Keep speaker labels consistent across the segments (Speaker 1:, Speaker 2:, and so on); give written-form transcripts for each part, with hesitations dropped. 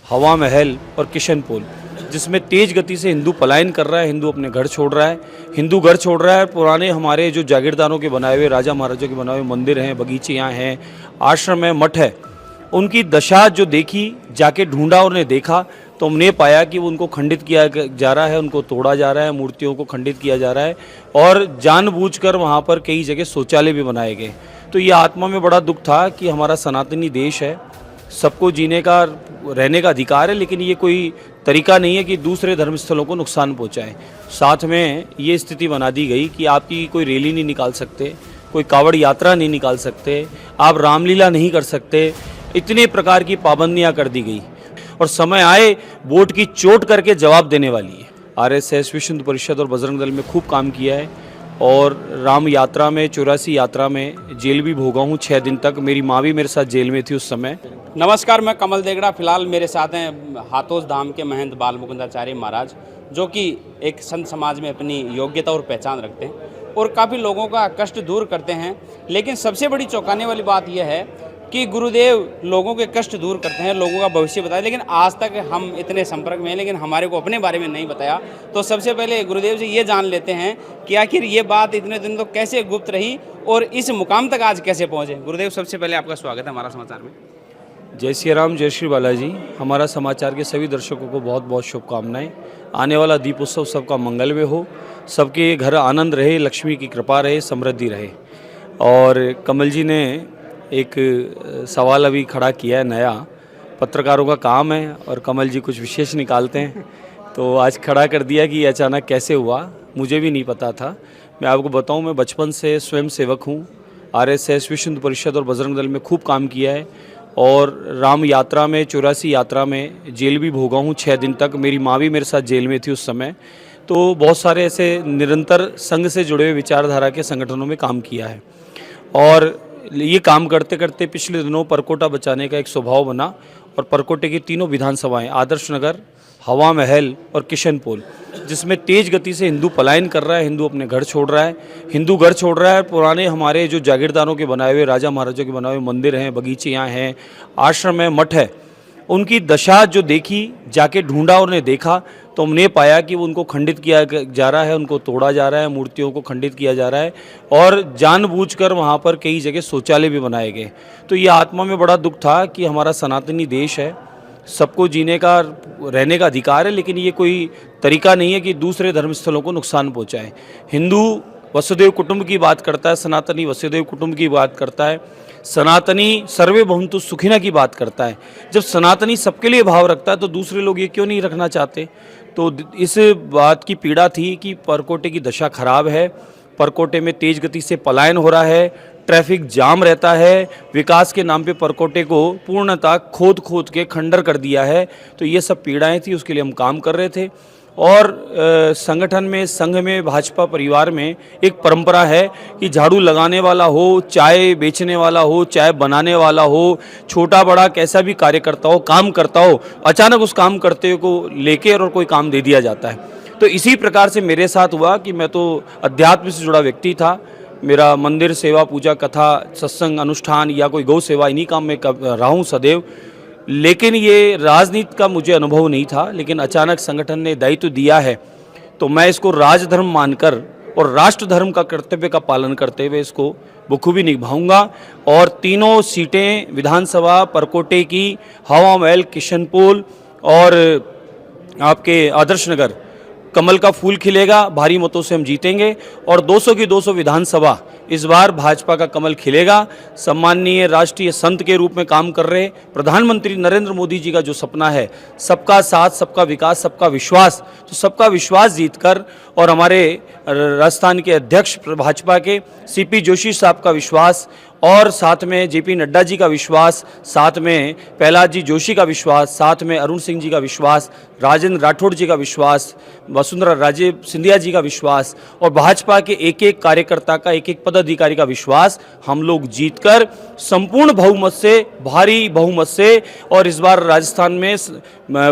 Speaker 1: हवा महल और किशनपोल, जिसमें तेज गति से हिंदू पलायन कर रहा है, हिंदू अपने घर छोड़ रहा है, हिंदू घर छोड़ रहा है। पुराने हमारे जो जागीरदारों के बनाए हुए, राजा महाराजों के बनाए हुए मंदिर हैं, बगीचे यहाँ हैं, आश्रम है, मठ है, उनकी दशा जो देखी, जाके ढूंढा और ने देखा तो हमने पाया कि उनको खंडित किया जा रहा है, उनको तोड़ा जा रहा है, मूर्तियों को खंडित किया जा रहा है और जानबूझकर वहाँ पर कई जगह शौचालय भी बनाए गए। तो ये आत्मा में बड़ा दुख था कि हमारा सनातनी देश है, सबको जीने का, रहने का अधिकार है, लेकिन ये कोई तरीका नहीं है कि दूसरे धर्मस्थलों को नुकसान पहुँचाए। साथ में ये स्थिति बना दी गई कि आपकी कोई रैली नहीं निकाल सकते, कोई कावड़ यात्रा नहीं निकाल सकते, आप रामलीला नहीं कर सकते, इतने प्रकार की पाबंदियां कर दी गई। और समय आए वोट की चोट करके जवाब देने वाली है। आरएसएस, विश्व हिंदू परिषद और बजरंग दल में खूब काम किया है और राम यात्रा में, 84 यात्रा में जेल भी भोगा हूँ 6 दिन तक। मेरी माँ भी मेरे साथ जेल में थी उस समय।
Speaker 2: नमस्कार, मैं कमल देगड़ा। फिलहाल मेरे साथ हैं हाथोस धाम के महंत बाल मुकुंदाचार्य महाराज, जो कि एक संत समाज में अपनी योग्यता और पहचान रखते हैं और काफ़ी लोगों का कष्ट दूर करते हैं। लेकिन सबसे बड़ी चौंकाने वाली बात यह है कि गुरुदेव लोगों के कष्ट दूर करते हैं, लोगों का भविष्य बताते हैं, लेकिन आज तक हम इतने संपर्क में हैं लेकिन हमारे को अपने बारे में नहीं बताया। तो सबसे पहले गुरुदेव से ये जान लेते हैं कि आखिर ये बात इतने दिन तो कैसे गुप्त रही और इस मुकाम तक आज कैसे पहुँचे। गुरुदेव, सबसे पहले आपका स्वागत है हमारा समाचार में।
Speaker 1: जय श्री राम, जय श्री बालाजी। हमारा समाचार के सभी दर्शकों को बहुत बहुत शुभकामनाएं। आने वाला दीप उत्सव सबका मंगलमय हो, सबके घर आनंद रहे, लक्ष्मी की कृपा रहे, समृद्धि रहे। और कमल जी ने एक सवाल अभी खड़ा किया है नया, पत्रकारों का काम है और कमल जी कुछ विशेष निकालते हैं, तो आज खड़ा कर दिया कि अचानक कैसे हुआ, मुझे भी नहीं पता था। मैं आपको बताऊं, मैं बचपन से स्वयं सेवक हूं, आरएसएस, विश्व हिंदू परिषद और बजरंग दल में खूब काम किया है और राम यात्रा में, 84 यात्रा में जेल भी भोगा हूँ 6 दिन तक। मेरी माँ भी मेरे साथ जेल में थी उस समय। तो बहुत सारे ऐसे निरंतर संघ से जुड़े हुए विचारधारा के संगठनों में काम किया है और ये काम करते करते पिछले दिनों परकोटा बचाने का एक स्वभाव बना और परकोटे की तीनों विधानसभाएं, आदर्श नगर, हवा महल और किशनपोल, जिसमें तेज गति से हिंदू पलायन कर रहा है, हिंदू अपने घर छोड़ रहा है, हिंदू घर छोड़ रहा है। पुराने हमारे जो जागीरदारों के बनाए हुए, राजा महाराजों के बनाए हुए मंदिर हैं, बगीचे यहाँ हैं, आश्रम है, मठ है, उनकी दशा जो देखी, जाके ढूंढा और ने देखा तो हमने पाया कि उनको खंडित किया जा रहा है, उनको तोड़ा जा रहा है, मूर्तियों को खंडित किया जा रहा है और जानबूझकर वहाँ पर कई जगह शौचालय भी बनाए गए। तो ये आत्मा में बड़ा दुख था कि हमारा सनातनी देश है, सबको जीने का, रहने का अधिकार है, लेकिन ये कोई तरीका नहीं है कि दूसरे धर्मस्थलों को नुकसान पहुँचाए। हिंदू वसुदेव कुटुंब की बात करता है, सनातनी वसुदेव कुटुंब की बात करता है, सनातनी सर्वे भवन्तु सुखिनः की बात करता है। जब सनातनी सबके लिए भाव रखता है तो दूसरे लोग ये क्यों नहीं रखना चाहते। तो इस बात की पीड़ा थी कि परकोटे की दशा खराब है, परकोटे में तेज गति से पलायन हो रहा है, ट्रैफिक जाम रहता है, विकास के नाम पे परकोटे को पूर्णतः खोद खोद के खंडर कर दिया है। तो ये सब पीड़ाएं थी, उसके लिए हम काम कर रहे थे। और संगठन में, संघ में, भाजपा परिवार में एक परंपरा है कि झाड़ू लगाने वाला हो, चाय बेचने वाला हो, चाय बनाने वाला हो, छोटा बड़ा कैसा भी कार्यकर्ता हो, काम करता हो, अचानक उस काम करते को लेके और कोई काम दे दिया जाता है। तो इसी प्रकार से मेरे साथ हुआ कि मैं तो अध्यात्म से जुड़ा व्यक्ति था। मेरा मंदिर सेवा, पूजा, कथा, सत्संग, अनुष्ठान या कोई गौ सेवा, इन्हीं काम में रहा हूँ सदैव। लेकिन ये राजनीति का मुझे अनुभव नहीं था, लेकिन अचानक संगठन ने दायित्व दिया है तो मैं इसको राजधर्म मानकर और राष्ट्र धर्म का कर्तव्य का पालन करते हुए इसको बखूबी निभाऊंगा। और तीनों सीटें विधानसभा परकोटे की, हवा महल, किशनपोल और आपके आदर्श नगर, कमल का फूल खिलेगा, भारी मतों से हम जीतेंगे और 200 की 200 विधानसभा इस बार भाजपा का कमल खिलेगा। सम्माननीय राष्ट्रीय संत के रूप में काम कर रहे प्रधानमंत्री नरेंद्र मोदी जी का जो सपना है, सबका साथ, सबका विकास, सबका विश्वास, तो सबका विश्वास जीतकर और हमारे राजस्थान के अध्यक्ष भाजपा के सीपी जोशी साहब का विश्वास और साथ में जेपी नड्डा जी का विश्वास, साथ में प्रहलाद जी जोशी का विश्वास, साथ में अरुण सिंह जी का विश्वास, राजेंद्र राठौड़ जी का विश्वास, वसुंधरा राजे सिंधिया जी का विश्वास और भाजपा के एक एक कार्यकर्ता का, एक एक पदाधिकारी का विश्वास, हम लोग जीतकर संपूर्ण बहुमत से, भारी बहुमत से, और इस बार राजस्थान में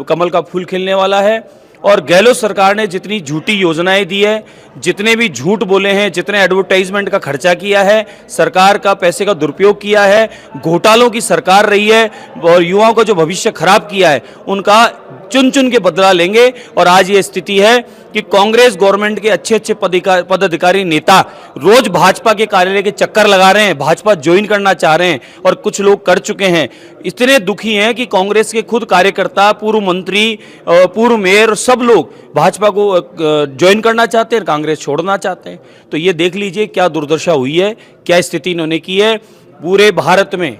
Speaker 1: कमल का फूल खिलने वाला है और गहलोत सरकार ने जितनी झूठी योजनाएं दी है, जितने भी झूठ बोले हैं, जितने एडवर्टाइजमेंट का खर्चा किया है, सरकार का पैसे का दुरुपयोग किया है, घोटालों की सरकार रही है और युवाओं का जो भविष्य खराब किया है, उनका चुन चुन के बदला लेंगे। और आज ये स्थिति है कि कांग्रेस गवर्नमेंट के अच्छे अच्छे पदाधिकारी नेता रोज भाजपा के कार्यालय के चक्कर लगा रहे हैं, भाजपा ज्वाइन करना चाह रहे हैं और कुछ लोग कर चुके हैं। इतने दुखी हैं कि कांग्रेस के खुद कार्यकर्ता, पूर्व मंत्री, पूर्व मेयर, सब लोग भाजपा को ज्वाइन करना चाहते हैं, कांग्रेस छोड़ना चाहते हैं। तो ये देख लीजिए क्या दुर्दशा हुई है, क्या स्थिति इन्होंने की है। पूरे भारत में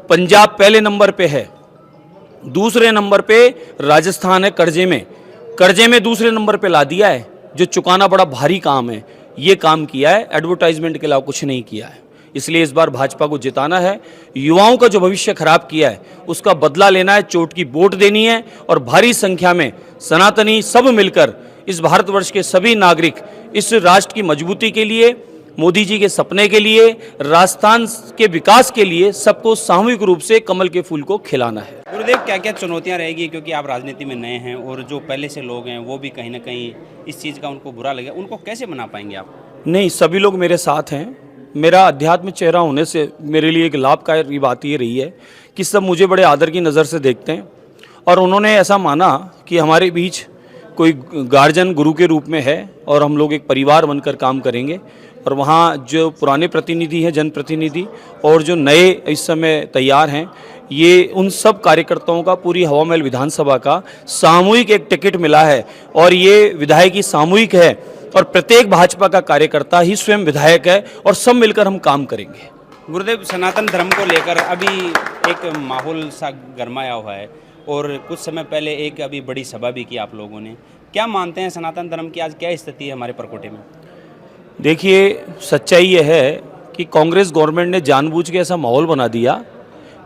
Speaker 1: पंजाब पहले नंबर पे है, दूसरे नंबर पे राजस्थान है कर्जे में दूसरे नंबर पे ला दिया है, जो चुकाना बड़ा भारी काम है। ये काम किया है, एडवर्टाइजमेंट के अलावा कुछ नहीं किया है। इसलिए इस बार भाजपा को जिताना है, युवाओं का जो भविष्य खराब किया है उसका बदला लेना है, चोट की वोट देनी है और भारी संख्या में सनातनी सब मिलकर इस भारतवर्ष के सभी नागरिक इस राष्ट्र की मजबूती के लिए, मोदी जी के सपने के लिए, राजस्थान के विकास के लिए सबको सामूहिक रूप से कमल के फूल को खिलाना है।
Speaker 2: गुरुदेव, क्या क्या चुनौतियां रहेगी, क्योंकि आप राजनीति में नए हैं और जो पहले से लोग हैं वो भी कहीं ना कहीं इस चीज़ का उनको बुरा लगे, उनको कैसे मना पाएंगे आप?
Speaker 1: नहीं, सभी लोग मेरे साथ हैं। मेरा अध्यात्म चेहरा होने से मेरे लिए एक लाभकारी बात ये रही है कि सब मुझे बड़े आदर की नज़र से देखते हैं और उन्होंने ऐसा माना कि हमारे बीच कोई गार्जियन गुरु के रूप में है और हम लोग एक परिवार बनकर काम करेंगे। और वहाँ जो पुराने प्रतिनिधि हैं, जनप्रतिनिधि, और जो नए इस समय तैयार हैं, ये उन सब कार्यकर्ताओं का पूरी हवा महल विधानसभा का सामूहिक एक टिकट मिला है और ये विधायकी सामूहिक है और प्रत्येक भाजपा का कार्यकर्ता ही स्वयं विधायक है और सब मिलकर हम काम करेंगे।
Speaker 2: गुरुदेव, सनातन धर्म को लेकर अभी एक माहौल सा गरमाया हुआ है और कुछ समय पहले एक अभी बड़ी सभा भी की आप लोगों ने। क्या मानते हैं सनातन धर्म की आज क्या स्थिति है हमारे परकोटे में?
Speaker 1: देखिए, सच्चाई यह है कि कांग्रेस गवर्नमेंट ने जानबूझ के ऐसा माहौल बना दिया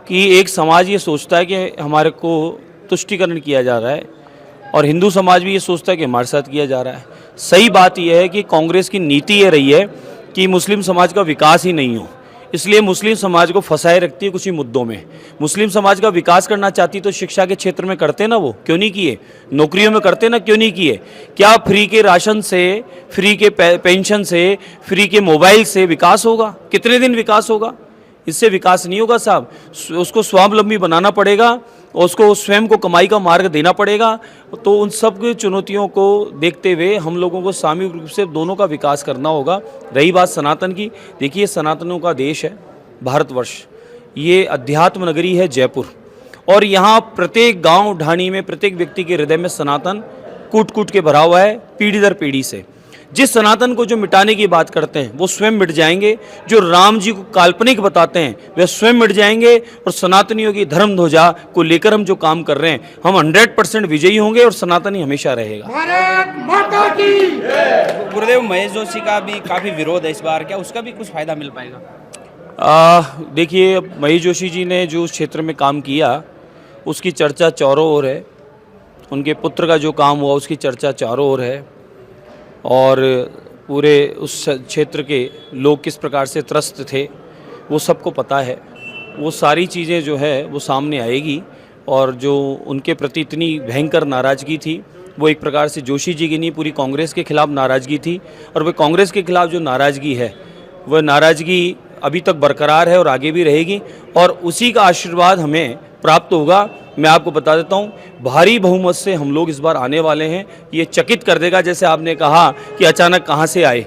Speaker 1: कि एक समाज ये सोचता है कि हमारे को तुष्टीकरण किया जा रहा है और हिंदू समाज भी ये सोचता है कि हमारे साथ किया जा रहा है। सही बात यह है कि कांग्रेस की नीति ये रही है कि मुस्लिम समाज का विकास ही नहीं हो, इसलिए मुस्लिम समाज को फंसाए रखती है कुछ ही मुद्दों में। मुस्लिम समाज का विकास करना चाहती तो शिक्षा के क्षेत्र में करते ना, वो क्यों नहीं किए? नौकरियों में करते ना, क्यों नहीं किए? क्या फ्री के राशन से, फ्री के पेंशन से, फ्री के मोबाइल से विकास होगा? कितने दिन विकास होगा? इससे विकास नहीं होगा साहब। उसको स्वावलंबी बनाना पड़ेगा, उसको स्वयं को कमाई का मार्ग देना पड़ेगा। तो उन सब चुनौतियों को देखते हुए हम लोगों को सामूहिक रूप से दोनों का विकास करना होगा। रही बात सनातन की, देखिए सनातनों का देश है भारतवर्ष, ये अध्यात्म नगरी है जयपुर, और यहाँ प्रत्येक गांव ढाणी में प्रत्येक व्यक्ति के हृदय में सनातन कूट कूट के भरा हुआ है पीढ़ी दर पीढ़ी से। जिस सनातन को जो मिटाने की बात करते हैं वो स्वयं मिट जाएंगे, जो राम जी को काल्पनिक बताते हैं वे स्वयं मिट जाएंगे, और सनातनियों की धर्म ध्वजा को लेकर हम जो काम कर रहे हैं हम 100% विजयी होंगे और सनातनी हमेशा रहेगा।
Speaker 3: भारत माता की।
Speaker 2: गुरुदेव, महेश जोशी का भी काफ़ी विरोध है इस बार, क्या उसका भी कुछ फायदा मिल पाएगा?
Speaker 1: देखिए, महेश जोशी जी ने जो उस क्षेत्र में काम किया उसकी चर्चा चारों ओर है, उनके पुत्र का जो काम हुआ उसकी चर्चा चारों ओर है, और पूरे उस क्षेत्र के लोग किस प्रकार से त्रस्त थे वो सबको पता है। वो सारी चीज़ें जो है वो सामने आएगी, और जो उनके प्रति इतनी भयंकर नाराज़गी थी वो एक प्रकार से जोशी जी की नहीं, पूरी कांग्रेस के खिलाफ नाराज़गी थी। और वह कांग्रेस के खिलाफ जो नाराज़गी है वह नाराज़गी अभी तक बरकरार है और आगे भी रहेगी, और उसी का आशीर्वाद हमें प्राप्त होगा। मैं आपको बता देता हूँ, भारी बहुमत से हम लोग इस बार आने वाले हैं। ये चकित कर देगा, जैसे आपने कहा कि अचानक कहाँ से आए,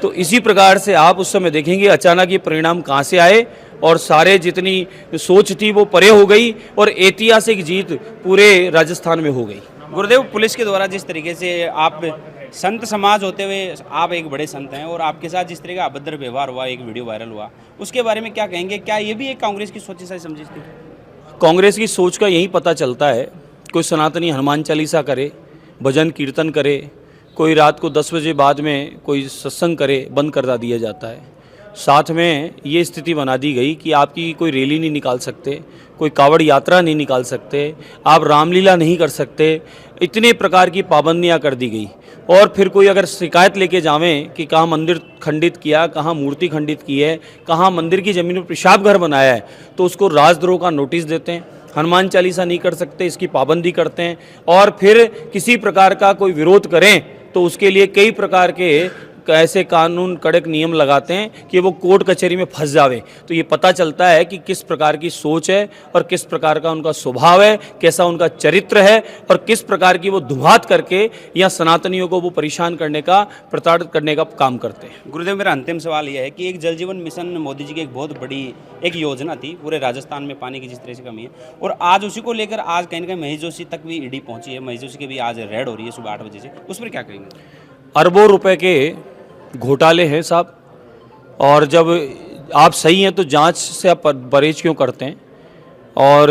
Speaker 1: तो इसी प्रकार से आप उस समय देखेंगे अचानक ये परिणाम कहाँ से आए, और सारे जितनी सोच थी वो परे हो गई और ऐतिहासिक जीत पूरे राजस्थान में हो गई।
Speaker 2: गुरुदेव, पुलिस के द्वारा जिस तरीके से आप संत समाज होते हुए आप एक बड़े संत हैं और आपके साथ जिस तरह का अभद्र व्यवहार हुआ, एक वीडियो वायरल हुआ, उसके बारे में क्या कहेंगे? क्या ये भी एक कांग्रेस की सोची सा समझी थी?
Speaker 1: कांग्रेस की सोच का यही पता चलता है। कोई सनातनी हनुमान चालीसा करे, भजन कीर्तन करे, कोई रात को 10 बजे बाद में कोई सत्संग करे, बंद कर दिया जाता है। साथ में ये स्थिति बना दी गई कि आपकी कोई रैली नहीं निकाल सकते, कोई कावड़ यात्रा नहीं निकाल सकते, आप रामलीला नहीं कर सकते, इतने प्रकार की पाबंदियां कर दी गई। और फिर कोई अगर शिकायत लेके जावें कि कहाँ मंदिर खंडित किया, कहाँ मूर्ति खंडित की है, कहाँ मंदिर की ज़मीन पर पेशाब घर बनाया है, तो उसको राजद्रोह का नोटिस देते हैं। हनुमान चालीसा नहीं कर सकते, इसकी पाबंदी करते हैं। और फिर किसी प्रकार का कोई विरोध करें तो उसके लिए कई प्रकार के ऐसे कानून कड़क नियम लगाते हैं कि वो कोर्ट कचहरी में फंस जावे। तो ये पता चलता है कि किस प्रकार की सोच है और किस प्रकार का उनका स्वभाव है, कैसा उनका चरित्र है और किस प्रकार की वो धुआत करके या सनातनियों को वो परेशान करने का, प्रताड़ित करने का काम करते हैं।
Speaker 2: गुरुदेव, मेरा अंतिम सवाल यह है कि एक जल जीवन मिशन मोदी जी की एक बहुत बड़ी एक योजना थी, पूरे राजस्थान में पानी की जिस तरह से कमी है, और आज उसी को लेकर आज कहीं ना कहीं महेश जोशी तक भी ईडी पहुंची है। महेश जोशी की भी आज रेड हो रही है सुबह 8 बजे से, उस पर क्या कहेंगे?
Speaker 1: अरबों रुपए के घोटाले हैं साहब, और जब आप सही हैं तो जांच से आप परहेज क्यों करते हैं? और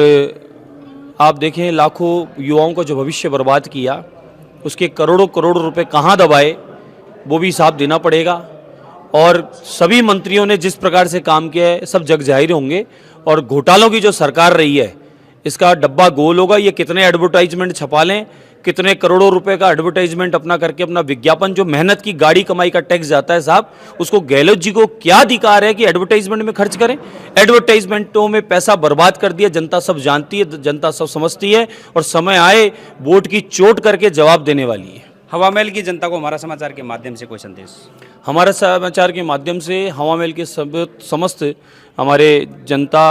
Speaker 1: आप देखें, लाखों युवाओं का जो भविष्य बर्बाद किया, उसके करोड़ों करोड़ रुपए कहाँ दबाए, वो भी हिसाब देना पड़ेगा। और सभी मंत्रियों ने जिस प्रकार से काम किया है सब जग जाहिर होंगे। और घोटालों की जो सरकार रही है, इसका डब्बा गोल होगा। ये कितने एडवर्टाइजमेंट छपा लें, कितने करोड़ों रुपए का एडवर्टाइजमेंट अपना करके अपना विज्ञापन, जो मेहनत की गाड़ी कमाई का टैक्स जाता है साहब, उसको गहलोत जी को क्या अधिकार है कि एडवर्टाइजमेंट में खर्च करें? एडवर्टाइजमेंटों में पैसा बर्बाद कर दिया, जनता सब जानती है, जनता सब समझती है, और समय आए वोट की चोट करके जवाब देने वाली है।
Speaker 2: हवा महल की जनता को हमारा समाचार के माध्यम से कोई संदेश?
Speaker 1: हमारे समाचार के माध्यम से हवा महल के समस्त हमारे जनता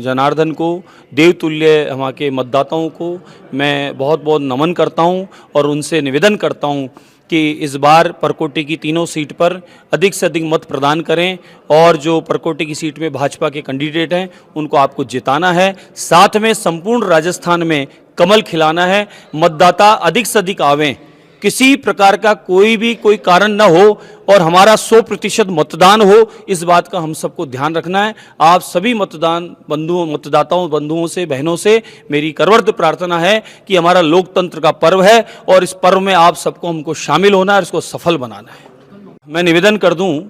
Speaker 1: जनार्दन को, देवतुल्य हमारे के मतदाताओं को मैं बहुत बहुत नमन करता हूं और उनसे निवेदन करता हूं कि इस बार परकोटे की तीनों सीट पर अधिक से अधिक मत प्रदान करें, और जो परकोटे की सीट में भाजपा के कैंडिडेट हैं उनको आपको जिताना है। साथ में संपूर्ण राजस्थान में कमल खिलाना है। मतदाता अधिक से अधिक आवें, किसी प्रकार का कोई कारण न हो, और हमारा 100% मतदान हो, इस बात का हम सबको ध्यान रखना है। आप सभी मतदाताओं बंधुओं से, बहनों से मेरी करवर्द प्रार्थना है कि हमारा लोकतंत्र का पर्व है और इस पर्व में आप सबको हमको शामिल होना है और इसको सफल बनाना है। मैं निवेदन कर दूं,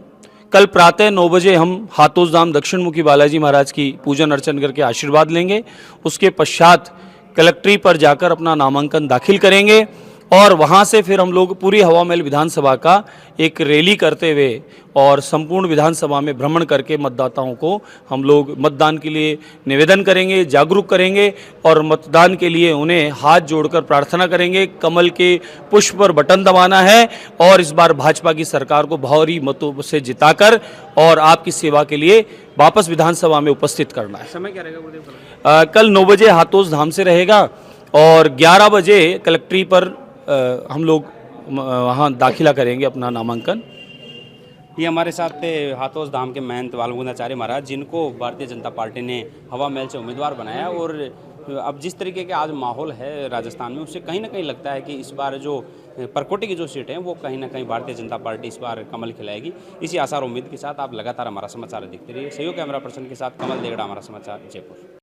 Speaker 1: कल प्रातः 9 बजे हम हाथोस धाम दक्षिण मुखी बालाजी महाराज की पूजन अर्चन करके आशीर्वाद लेंगे। उसके पश्चात कलेक्ट्री पर जाकर अपना नामांकन दाखिल करेंगे, और वहाँ से फिर हम लोग पूरी हवा महल विधानसभा का एक रैली करते हुए और संपूर्ण विधानसभा में भ्रमण करके मतदाताओं को हम लोग मतदान के लिए निवेदन करेंगे, जागरूक करेंगे, और मतदान के लिए उन्हें हाथ जोड़कर प्रार्थना करेंगे। कमल के पुष्प पर बटन दबाना है और इस बार भाजपा की सरकार को भारी मतों से जिताकर और आपकी सेवा के लिए वापस विधानसभा में उपस्थित करना है।
Speaker 2: समय क्या रहेगा गुरुदेव?
Speaker 1: कल 9 बजे हाथोस धाम से रहेगा और 11 बजे कलेक्ट्री पर हम लोग वहाँ दाखिला करेंगे अपना नामांकन।
Speaker 2: ये हमारे साथ थे हाथोस धाम के महंत बालमुकुंदाचार्य महाराज, जिनको भारतीय जनता पार्टी ने हवा महल से उम्मीदवार बनाया। और अब जिस तरीके के आज माहौल है राजस्थान में, उससे कहीं ना कहीं लगता है कि इस बार जो परकोटे की जो सीट है वो कहीं ना कहीं भारतीय जनता पार्टी इस बार कमल खिलाएगी। इसी आसार उम्मीद के साथ आप लगातार हमारा समाचार देखते रहिए। सहयोग कैमरा पर्सन के साथ कमल देगड़ा, हमारा समाचार, जयपुर।